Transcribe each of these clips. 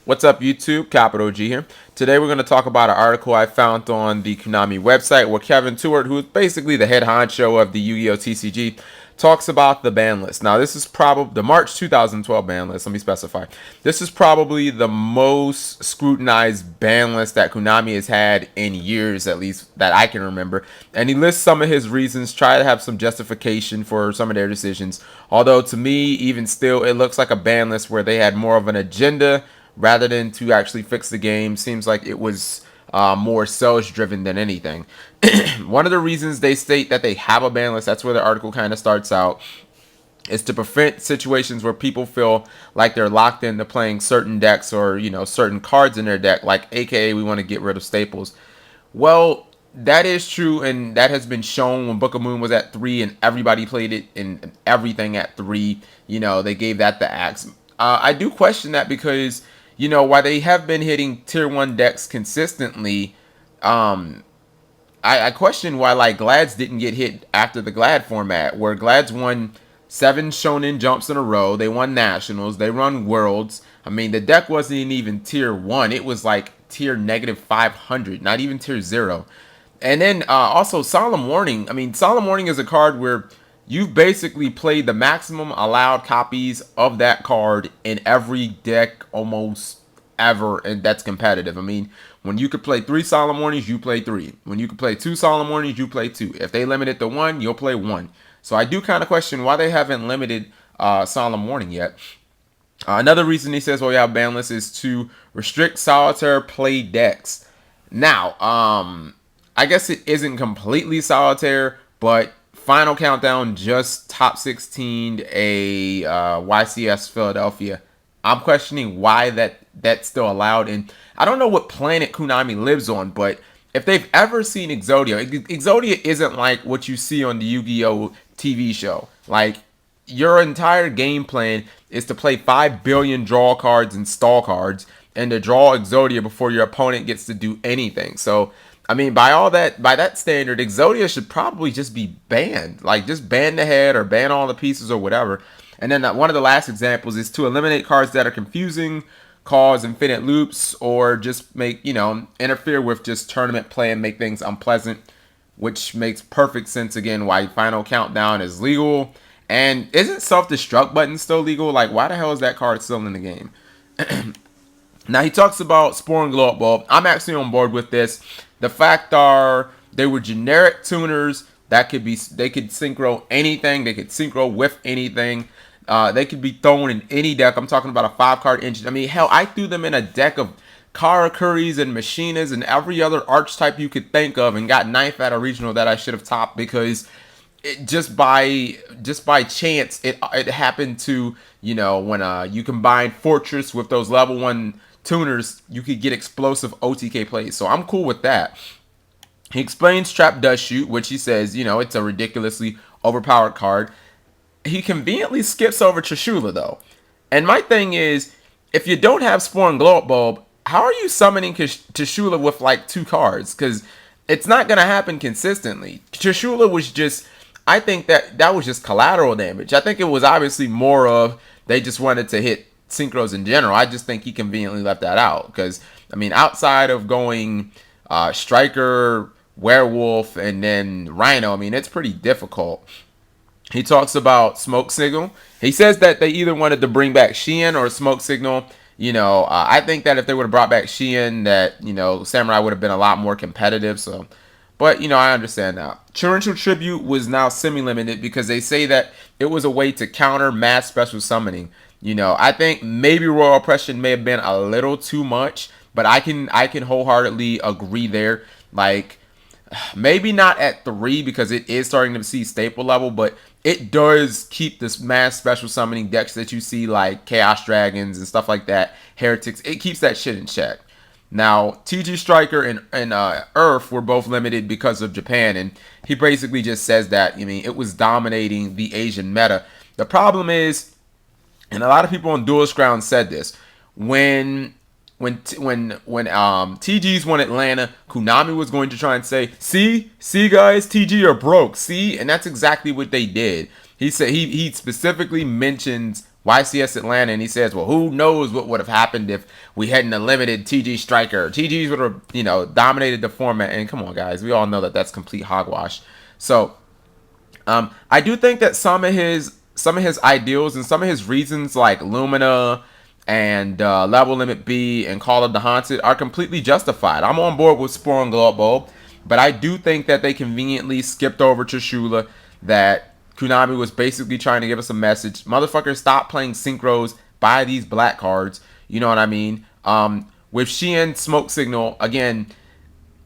What's up, YouTube? Capital G here. Today we're going to talk about an article I found on the Konami website where Kevin Tewart, who is basically the head honcho of the Yu-Gi-Oh! TCG, talks about the ban list. Now, this is probably the March 2012 ban list. Let me specify. This is probably the most scrutinized ban list that Konami has had in years, at least that I can remember. And he lists some of his reasons, try to have some justification for some of their decisions. Although, to me, even still, it looks like a ban list where they had more of an agenda rather than to actually fix the game. Seems like it was more sales driven than anything. One of the reasons they state that they have a ban list, that's where the article kind of starts out, is to prevent situations where people feel like they're locked into playing certain decks or, you know, certain cards in their deck, like AKA we want to get rid of staples. Well, that is true, and that has been shown when Book of Moon was at 3 and everybody played it and everything at 3. You know, they gave that the axe. I do question that because, you know, while they have been hitting tier 1 decks consistently, I question why, like, Glads didn't get hit after the Glad format, where Glads won 7 Shonen jumps in a row. They won Nationals. They run Worlds. I mean, the deck wasn't even tier 1. It was like tier -500, not even tier 0. And then also Solemn Warning. I mean, Solemn Warning is a card where you've basically played the maximum allowed copies of that card in every deck almost ever, and that's competitive. I mean, when you could play 3 Solemn Warnings, you play 3. When you could play 2 Solemn Warnings, you play 2. If they limit it to 1, you'll play 1. So I do kind of question why they haven't limited Solemn Warning yet. Another reason he says, well, yeah, ban list is to restrict solitaire play decks. Now, I guess it isn't completely solitaire, but Final Countdown just top 16 a YCS Philadelphia. I'm questioning why that's still allowed, and I don't know what planet Konami lives on, but if they've ever seen Yugioh, Yugioh isn't like what you see on the Yu-Gi-Oh! TV show. Like, your entire game plan is to play 5 billion draw cards and stall cards, and to draw Exodia before your opponent gets to do anything. So, I mean, by that standard, Exodia should probably just be banned. Like, just ban the head or ban all the pieces or whatever. And then one of the last examples is to eliminate cards that are confusing, cause infinite loops, or just make, you know, interfere with just tournament play and make things unpleasant, which makes perfect sense again why Final Countdown is legal. And isn't self-destruct button still legal? Like, why the hell is that card still in the game? Now, he talks about Spore and Glow Up Bulb. I'm actually on board with this. The fact are, they were generic tuners that could be, they could synchro anything. They could synchro with anything. They could be thrown in any deck. I'm talking about a 5-card engine. I mean, hell, I threw them in a deck of Karakuris and Machinas and every other archetype you could think of, and got 9th at a regional that I should have topped because it just by chance it happened to, you know, when you combine Fortress with those level 1 tuners, you could get explosive OTK plays. So I'm cool with that. He explains Trap Does Shoot, which he says, you know, it's a ridiculously overpowered card. He conveniently skips over Trishula, though. And my thing is, if you don't have Spore and Glow Up Bulb, how are you summoning Trishula with like 2 cards? Because it's not going to happen consistently. Trishula was just, I think that was just collateral damage. I think it was obviously more of they just wanted to hit synchros in general. I just think he conveniently left that out. Because, I mean, outside of going Striker, Werewolf, and then Rhino, I mean, it's pretty difficult. He talks about Smoke Signal. He says that they either wanted to bring back Shein or Smoke Signal. You know, I think that if they would have brought back Shein, that, you know, Samurai would have been a lot more competitive. So, but, you know, I understand now. Torrential Tribute was now semi-limited because they say that it was a way to counter mass special summoning. You know, I think maybe Royal Oppression may have been a little too much, but I can wholeheartedly agree there. Like, maybe not at 3 because it is starting to see staple level, but it does keep this mass special summoning decks that you see like Chaos Dragons and stuff like that, Heretics. It keeps that shit in check. Now, TG Striker and Earth were both limited because of Japan, and he basically just says that, I mean, it was dominating the Asian meta. The problem is, and a lot of people on Duelist Ground said this, when TGs won Atlanta, Konami was going to try and say, see guys, TG are broke, see? And that's exactly what they did. He said he specifically mentions YCS Atlanta, and he says, well, who knows what would have happened if we hadn't limited TG Striker. TGs would have, you know, dominated the format. And come on, guys, we all know that that's complete hogwash. So I do think that some of his ideals and some of his reasons, like Lumina and Level Limit B and Call of the Haunted, are completely justified. I'm on board with Spore and Glow Up Bulb, but I do think that they conveniently skipped over Trishula, that Konami was basically trying to give us a message. Motherfuckers, stop playing synchros, buy these black cards. You know what I mean? With Xian Smoke Signal, again,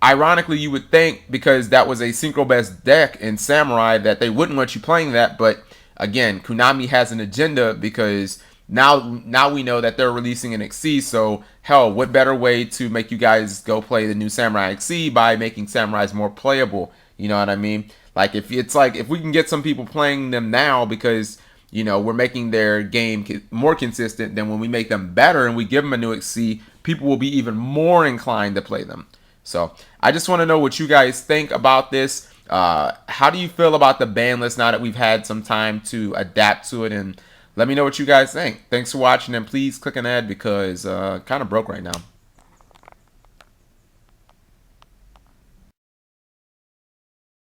ironically, you would think, because that was a synchro best deck in Samurai, that they wouldn't want you playing that. But again, Konami has an agenda, because now we know that they're releasing an XC. So hell, what better way to make you guys go play the new Samurai XC by making Samurais more playable? You know what I mean? Like, if we can get some people playing them now, because, you know, we're making their game more consistent, then when we make them better and we give them a new XC, people will be even more inclined to play them. So I just want to know what you guys think about this. How do you feel about the ban list now that we've had some time to adapt to it? And let me know what you guys think. Thanks for watching, and please click an ad, because kind of broke right now.